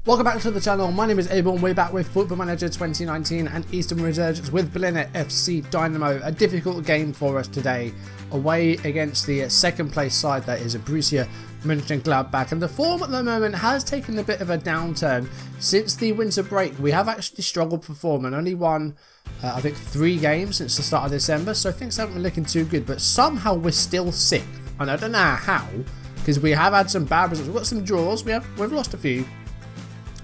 Welcome back to the channel. My name is A-Bomb. We're back with Football Manager 2019 and Eastern Resurgence with Berliner FC Dynamo. A difficult game for us today, away against the second place side that is Borussia Mönchengladbach. And the form at the moment has taken a bit of a downturn since the winter break. We have actually struggled for form and only won, I think, 3 games since the start of December. So things haven't been looking too good, but somehow we're still sixth. And I don't know how, because we have had some bad results. We've got some draws. We've lost a few.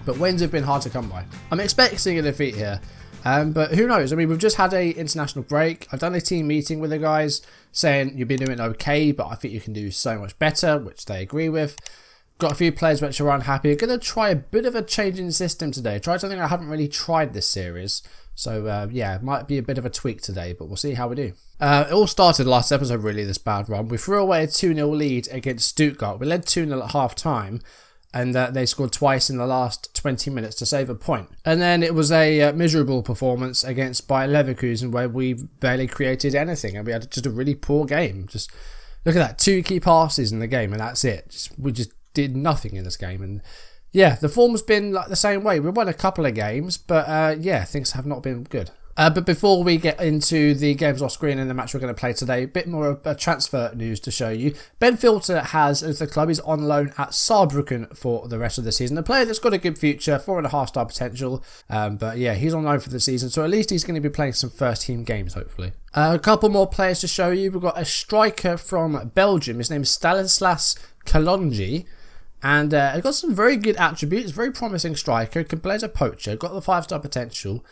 But wins have been hard to come by. I'm expecting a defeat here, but who knows? I mean, we've just had a international break. I've done a team meeting with the guys saying you've been doing okay, but I think you can do so much better, which they agree with. Got a few players which are unhappy. I'm going to try a bit of a change in system today. Try something I haven't really tried this series. So yeah, it might be a bit of a tweak today, but we'll see how we do. It all started last episode, really, this bad run. We threw away a 2-0 lead against Stuttgart. We led 2-0 at half time. And they scored twice in the last 20 minutes to save a point. And then it was a miserable performance against Bayer Leverkusen where we barely created anything. And we had just a really poor game. Just look at that. 2 key passes in the game and that's it. We just did nothing in this game. And yeah, the form's been like the same way. We won a couple of games, but yeah, things have not been good. But before we get into the games off screen and the match we're going to play today, a bit more of transfer news to show you. Ben Filter has, as the club, is on loan at Saarbrücken for the rest of the season. A player that's got a good future, 4.5-star potential. But yeah, he's on loan for the season, so at least he's going to be playing some first team games, hopefully. A couple more players to show you. We've got a striker from Belgium. His name is Stanislas Kalonji. And he's got some very good attributes, very promising striker, can play as a poacher, got the 5-star potential.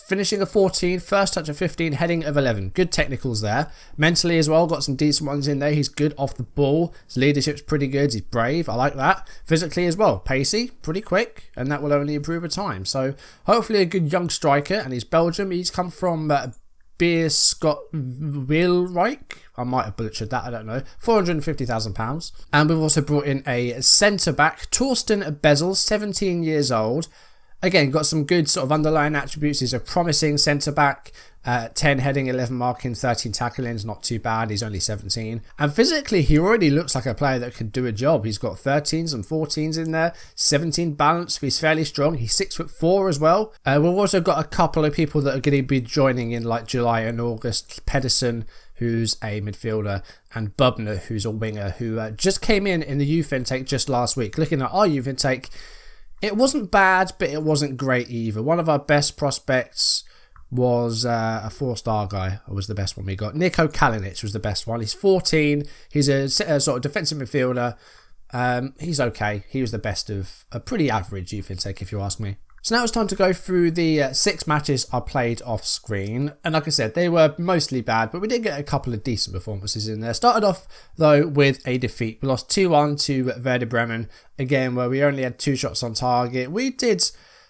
Finishing a 14, first touch of 15, heading of 11. Good technicals there. Mentally as well, got some decent ones in there. He's good off the ball. His leadership's pretty good. He's brave. I like that. Physically as well. Pacey, pretty quick, and that will only improve with time. So hopefully a good young striker, and he's Belgium. He's come from Beerschot-Wilrijk. I might have butchered that, I don't know. £450,000. And we've also brought in a centre-back, Torsten Bezel, 17 years old. Again, got some good sort of underlying attributes. He's a promising centre-back, 10 heading, 11 marking, 13 tacklings, not too bad. He's only 17. And physically, he already looks like a player that could do a job. He's got 13s and 14s in there, 17 balance. He's fairly strong. He's 6'4" as well. We've also got a couple of people that are going to be joining in like July and August. Pedersen, who's a midfielder, and Bubner, who's a winger, who just came in the youth intake just last week. Looking at our youth intake, it wasn't bad, but it wasn't great either. One of our best prospects was a 4-star guy. It was the best one we got. Niko Kalinic was the best one. He's 14. He's a sort of defensive midfielder. He's okay. He was the best of a pretty average youth intake, if you ask me. So now it's time to go through the 6 matches I played off screen. And like I said, they were mostly bad, but we did get a couple of decent performances in there. Started off, though, with a defeat. We lost 2-1 to Werder Bremen, again, where we only had 2 shots on target. We did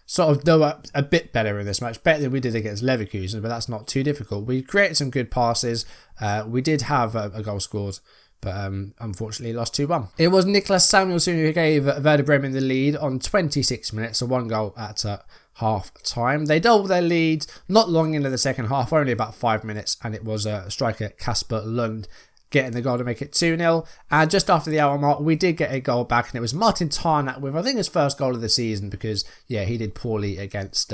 sort of do a bit better in this match, better than we did against Leverkusen, but that's not too difficult. We created some good passes. We did have a goal scored, but unfortunately lost 2-1. It was Niklas Samuelsson who gave Werder Bremen the lead on 26 minutes, so 1 goal at half time. They doubled their lead not long into the second half, only about 5 minutes, and it was striker Kasper Lund getting the goal to make it 2-0. And just after the hour mark, we did get a goal back, and it was Martin Tarnack with, I think, his first goal of the season, because, yeah, he did poorly against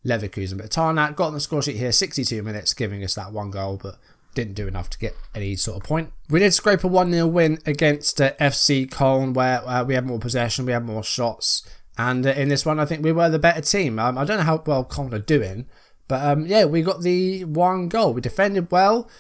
Leverkusen. But Tarnack got on the score sheet here, 62 minutes, giving us that 1 goal, but didn't do enough to get any sort of point. We did scrape a 1-0 win against FC Köln, where we had more possession, we had more shots, and in this one I think we were the better team. I don't know how well Köln are doing, but yeah, we got the 1 goal. We defended well,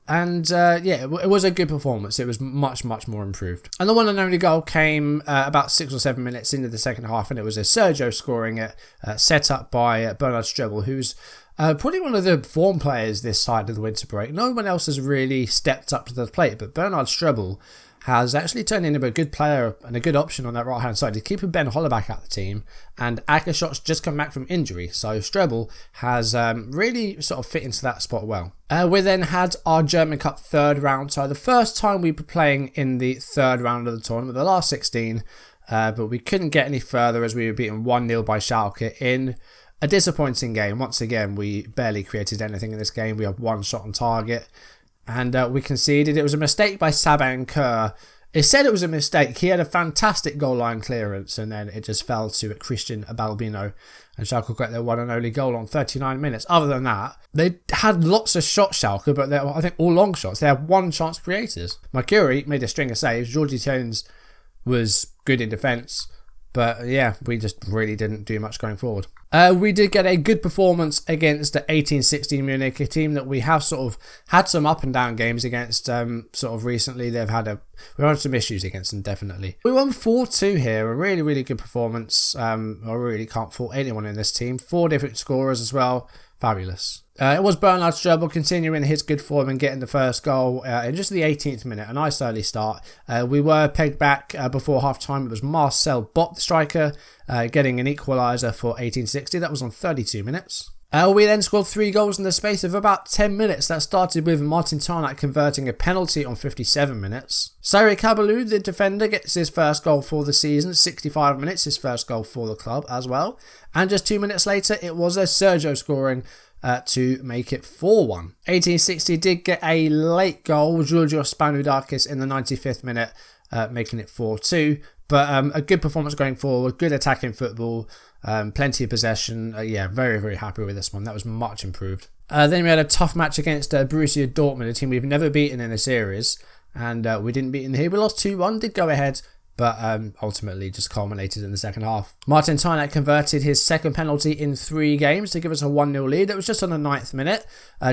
and yeah, it was a good performance. It was much more improved. And the one and only goal came about 6 or 7 minutes into the second half, and it was a Sergio scoring it, set up by Bernard Strebel, who's probably one of the form players this side of the winter break. No one else has really stepped up to the plate, but Bernard Strebel has actually turned into a good player and a good option on that right hand side. He's keeping Ben Hollerback at the team, and Ackershot's just come back from injury, so Strebel has really sort of fit into that spot well. We then had our German Cup 3rd round, so the first time we were playing in the 3rd round of the tournament, the last 16, but we couldn't get any further as we were beaten 1-0 by Schalke in a disappointing game. Once again, we barely created anything in this game. We had 1 shot on target, and we conceded. It was a mistake by Saban Kerr It said it was a mistake. He had a fantastic goal line clearance, and then it just fell to Christian Balbino, and Schalke got their one and only goal on 39 minutes. Other than that, they had lots of shots, Schalke, but they were, I think, all long shots. They had one chance creators. Mercury made a string of saves. Georgie Tones was good in defence. But yeah, we just really didn't do much going forward. We did get a good performance against the 1816 Munich, a team that we have sort of had some up and down games against sort of recently. We've had some issues against them, definitely. We won 4-2 here, a really, really good performance. I really can't fault anyone in this team. 4 different scorers as well. Fabulous. It was Bernard Strobel continuing his good form and getting the first goal in just the 18th minute. A nice early start. We were pegged back before half-time. It was Marcel Bott, the striker, getting an equaliser for 1860. That was on 32 minutes. We then scored 3 goals in the space of about 10 minutes. That started with Martin Tarnack converting a penalty on 57 minutes. Sari Kabalou, the defender, gets his first goal for the season. 65 minutes, his first goal for the club as well. And just 2 minutes later, it was Sergio scoring to make it 4-1. 1860 did get a late goal, Georgios Spanoudakis in the 95th minute, making it 4-2. But a good performance going forward, good attacking football, plenty of possession. Yeah, very, very happy with this one. That was much improved. Then we had a tough match against Borussia Dortmund, a team we've never beaten in a series. And we didn't beat them here. We lost 2-1, did go ahead, but ultimately just culminated in the second half. Martin Tarnack converted his second penalty in 3 games to give us a 1-0 lead. It was just on the 9th minute,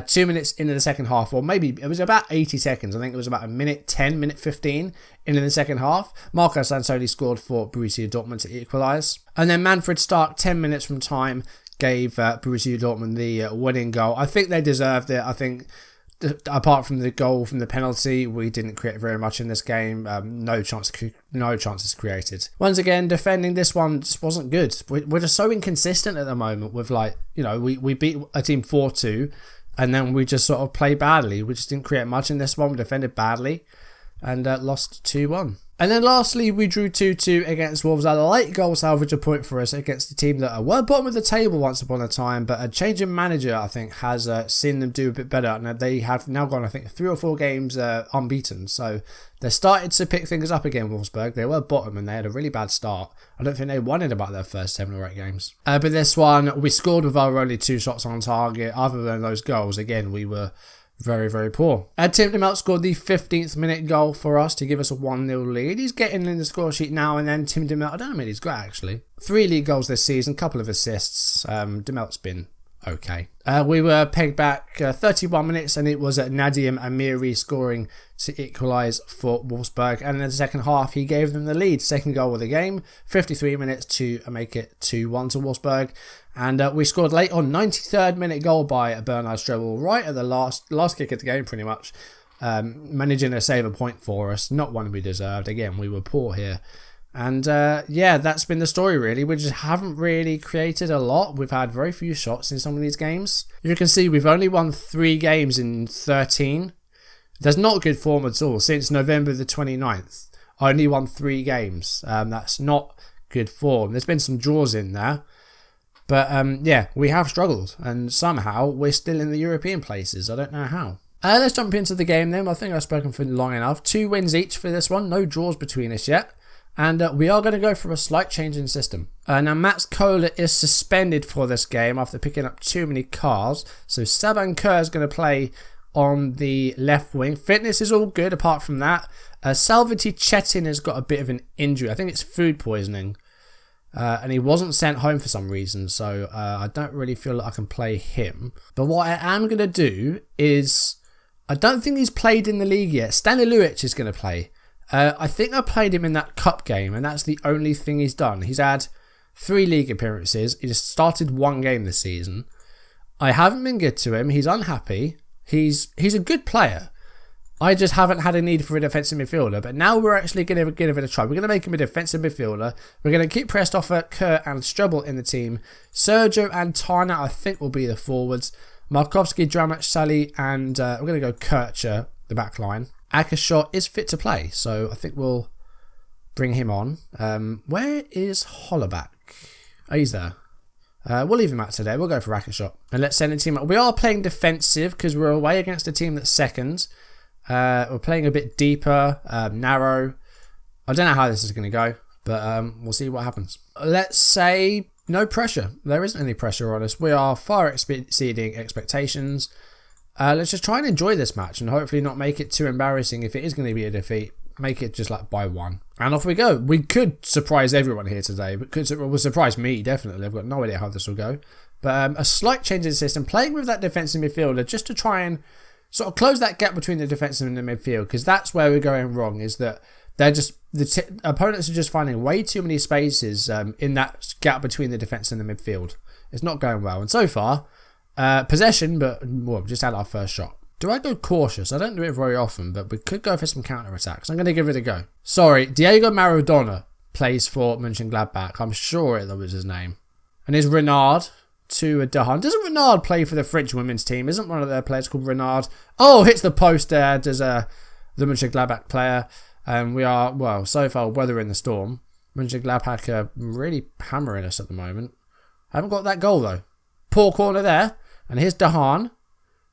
2 minutes into the second half, or maybe it was about 80 seconds. I think it was about a minute 10, minute 15 into the second half. Marco Sansoli scored for Borussia Dortmund to equalise. And then Manfred Stark, 10 minutes from time, gave Borussia Dortmund the winning goal. I think they deserved it. I think apart from the goal from the penalty, we didn't create very much in this game. No chances created. Once again, defending this one just wasn't good. We're just so inconsistent at the moment with, like, you know, we beat a team 4-2 and then we just sort of play badly. We just didn't create much in this one. We defended badly and lost 2-1. And then lastly, we drew 2-2 against Wolves. A late goal salvage, a point for us against a team that were bottom of the table once upon a time, but a change in manager, I think, has seen them do a bit better. And they have now gone, I think, 3 or 4 games unbeaten. So they started to pick things up again, Wolfsburg. They were bottom and they had a really bad start. I don't think they won in about their first 7 or 8 games. But this one, we scored with our only 2 shots on target. Other than those goals, again, we were very, very poor. Tim de Melk scored the 15th minute goal for us to give us a 1-0 lead. He's getting in the score sheet now and then. Tim de Melk, I don't know how many he's got actually. 3 league goals this season, couple of assists. De Melk's been okay. We were pegged back 31 minutes and it was Nadim Amiri scoring to equalise for Wolfsburg. And in the second half, he gave them the lead. Second goal of the game, 53 minutes to make it 2-1 to Wolfsburg. And we scored late on, 93rd minute goal by Bernard Strobel, right at the last kick of the game pretty much. Managing to save a point for us, not one we deserved. Again, we were poor here. And yeah, that's been the story really. We just haven't really created a lot. We've had very few shots in some of these games. You can see we've only won 3 games in 13. That's not good form at all. Since November the 29th, I only won 3 games. That's not good form. There's been some draws in there. But yeah, we have struggled. And somehow we're still in the European places. I don't know how. Let's jump into the game then. I think I've spoken for long enough. 2 wins each for this one. No draws between us yet. And we are going to go for a slight change in system. Now, Mats Kohler is suspended for this game after picking up too many cards. So Saban Kerr is going to play on the left wing. Fitness is all good apart from that. Salvati Chetin has got a bit of an injury. I think it's food poisoning. And he wasn't sent home for some reason. So I don't really feel like I can play him. But what I am going to do is, I don't think he's played in the league yet. Stanley Luic is going to play. I think I played him in that cup game, and that's the only thing he's done. He's had 3 league appearances. He's started 1 game this season. I haven't been good to him. He's unhappy. He's a good player. I just haven't had a need for a defensive midfielder, but now we're actually going to give it a try. We're going to make him a defensive midfielder. We're going to keep Prestoffer, Kerr and Strobel in the team. Sergio and Tarna, I think, will be the forwards. Markovsky, Dramac, Sally, and we're going to go Kircher, the back line. Akashot is fit to play, so I think we'll bring him on. Where is Hollerback? Oh, he's there. We'll leave him out today. We'll go for Akashot. And let's send a team up. We are playing defensive because we're away against a team that's second. We're playing a bit deeper, narrow. I don't know how this is going to go, but we'll see what happens. Let's say no pressure. There isn't any pressure on us. We are far exceeding expectations. Let's just try and enjoy this match and hopefully not make it too embarrassing. If it is going to be a defeat, make it just like by 1. And off we go. We could surprise everyone here today, because it will surprise me, definitely. I've got no idea how this will go. But a slight change in the system, playing with that defensive midfielder just to try and sort of close that gap between the defensive and the midfield, because that's where we're going wrong, is that they're just opponents are just finding way too many spaces in that gap between the defence and the midfield. It's not going well. And so far, possession, but well, just had our first shot. Do I go cautious? I don't do it very often, but we could go for some counter-attacks. I'm going to give it a go. Sorry, Diego Maradona plays for Mönchengladbach. I'm sure that was his name. And is Renard to a Dahan. Doesn't Renard play for the French women's team? Isn't one of their players called Renard? Oh, hits the post there. Does the Mönchengladbach player. We are, well, so far weathering the storm. Mönchengladbach are really hammering us at the moment. Haven't got that goal though. Poor corner there. And here's Dahan.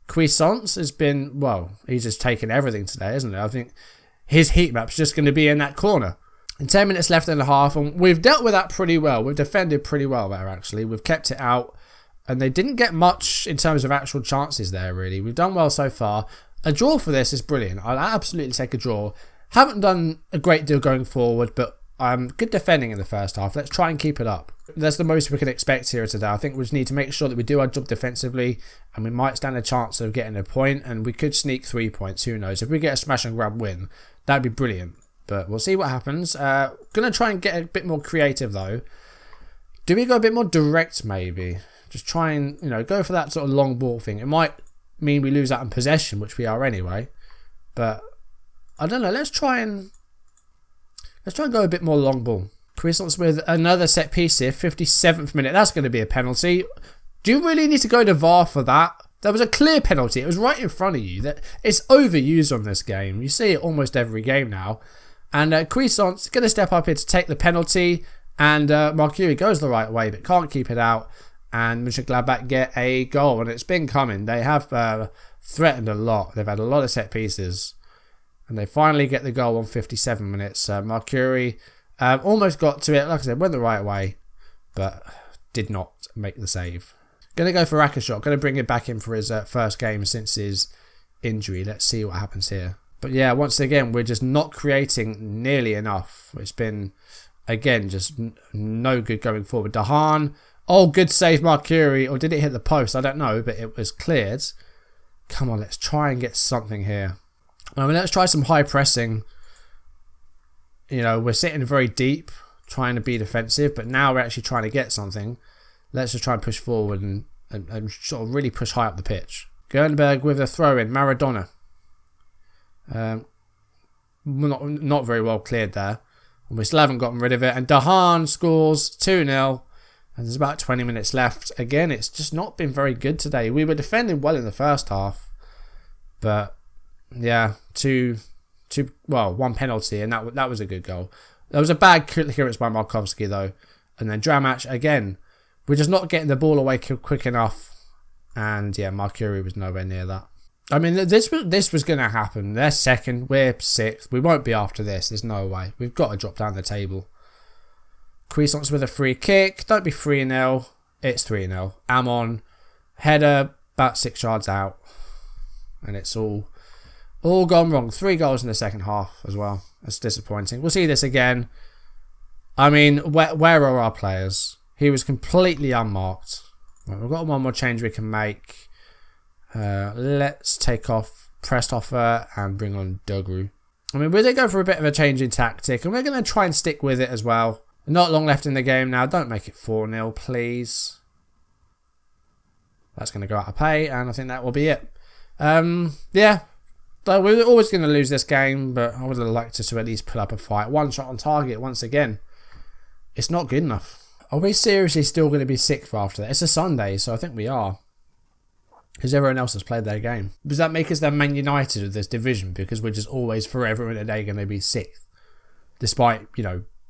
Cuisance has been, well, he's just taken everything today, isn't it? I think his heat map's just going to be in that corner. And 10 minutes left in the half, and we've dealt with that pretty well. We've defended pretty well there, actually. We've kept it out, and they didn't get much in terms of actual chances there, really. We've done well so far. A draw for this is brilliant. I'll absolutely take a draw. Haven't done a great deal going forward, but good defending in the first half. Let's try and keep it up. That's the most we can expect here today. I think we just need to make sure that we do our job defensively, and we might stand a chance of getting a point, and we could sneak 3 points. Who knows? If we get a smash and grab win, that'd be brilliant. But we'll see what happens. Gonna try and get a bit more creative though. Do we go a bit more direct maybe? Just try and, go for that sort of long ball thing. It might mean we lose out in possession, which we are anyway. But I don't know. Let's try and go a bit more long ball. Cuisance with another set piece here, 57th minute. That's going to be a penalty. Do you really need to go to VAR for that? There was a clear penalty. It was right in front of you. It's overused on this game. You see it almost every game now. And Cuisance going to step up here to take the penalty. And Marcury goes the right way, but can't keep it out. And Mönchengladbach get a goal. And it's been coming. They have threatened a lot. They've had a lot of set pieces. And they finally get the goal on 57 minutes. Marcury almost got to it. Like I said, went the right way, but did not make the save. Going to go for Rakashot. Going to bring him back in for his first game since his injury. Let's see what happens here. But yeah, once again, we're just not creating nearly enough. It's been, again, just no good going forward. Dahan. Oh, good save, Marcury. Or did it hit the post? I don't know, but it was cleared. Come on, let's try and get something here. Let's try some high pressing. We're sitting very deep, trying to be defensive, but now we're actually trying to get something. Let's just try and push forward and sort of really push high up the pitch. Gernberg with a throw in. Maradona. Not very well cleared there. And we still haven't gotten rid of it. And Dahan scores 2-0. And there's about 20 minutes left. Again, it's just not been very good today. We were defending well in the first half. But yeah, one penalty, and that was a good goal. There was a bad clearance by Markowski though, and then Dramac again. We're just not getting the ball away quick enough, and yeah, Marcury was nowhere near that. This was going to happen. They're second, we're sixth. We won't be after this. There's no way. We've got to drop down the table. Cuisance with a free kick. Don't be 3-0. It's 3-0. Amon header about 6 yards out, and it's all gone wrong. 3 goals in the second half as well. That's disappointing. We'll see this again. Where are our players? He was completely unmarked. Right, we've got one more change we can make. Let's take off Prestoffer and bring on Dogru. We're going to go for a bit of a change in tactic, and we're going to try and stick with it as well. Not long left in the game now. Don't make it 4-0, please. That's going to go out of pay, and I think that will be it. Yeah. So we're always going to lose this game, but I would have liked to at least put up a fight. 1 shot on target once again. It's not good enough. Are we seriously still going to be 6th after that? It's a Sunday, so I think we are. Because everyone else has played their game. Does that make us the Man United of this division? Because we're just always, forever and a day, going to be 6th. Despite,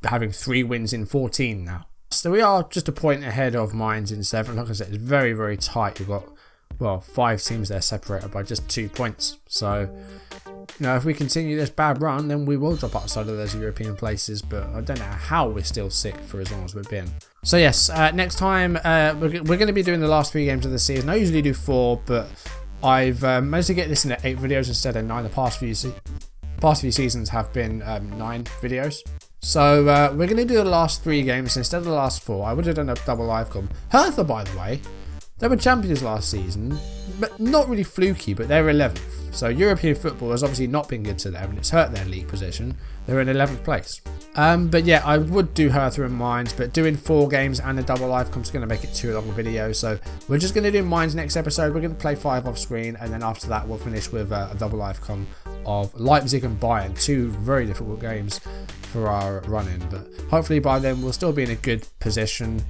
having 3 wins in 14 now. So we are just a point ahead of Mainz in 7th. Like I said, it's very, very tight. We've got 5 teams there separated by just 2 points. So you know, if we continue this bad run, then we will drop outside of those European places, but I don't know how we're still sick for as long as we've been. So yes, next time we're going to be doing the last 3 games of the season. I usually do 4, but I've managed to get this into 8 videos instead of 9. The past few seasons have been 9 videos. So we're going to do the last 3 games instead of the last 4. I would have done a double live com. Hertha, by the way, they were champions last season, but not really fluky, but they're 11th. So European football has obviously not been good to them, and it's hurt their league position. They're in 11th place. But yeah, I would do Hertha and Mainz, but doing 4 games and a double live com is going to make it too long a video. So we're just going to do Mainz next episode. We're going to play 5 off screen, and then after that we'll finish with a double live com of Leipzig and Bayern. 2 very difficult games for our run-in, but hopefully by then we'll still be in a good position.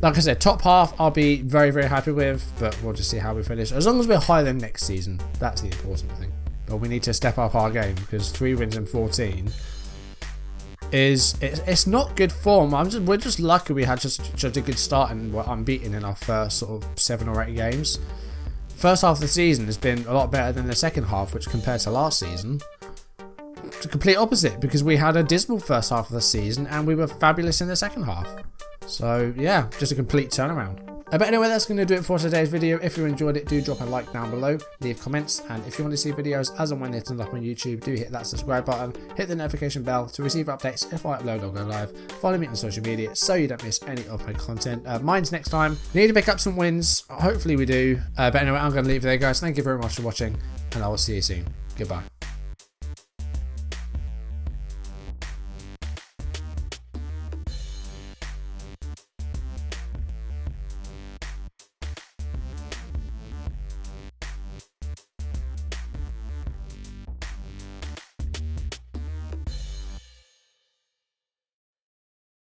Like I said, top half I'll be very, very happy with, but we'll just see how we finish. As long as we're higher than next season, that's the important thing. But we need to step up our game, because 3 wins in 14 it's not good form. We're just lucky we had just a good start and we're unbeaten in our first sort of 7 or 8 games. First half of the season has been a lot better than the second half, which compared to last season, it's the complete opposite, because we had a dismal first half of the season and we were fabulous in the second half. So yeah, just a complete turnaround. But anyway, that's going to do it for today's video. If you enjoyed it, do drop a like down below, leave comments, and if you want to see videos as and when they turn up on YouTube, do hit that subscribe button, hit the notification bell to receive updates if I upload or go live. Follow me on social media so you don't miss any of my content. Mine's next time. We need to pick up some wins. Hopefully we do. But anyway, I'm going to leave it there, guys. Thank you very much for watching, and I will see you soon. Goodbye.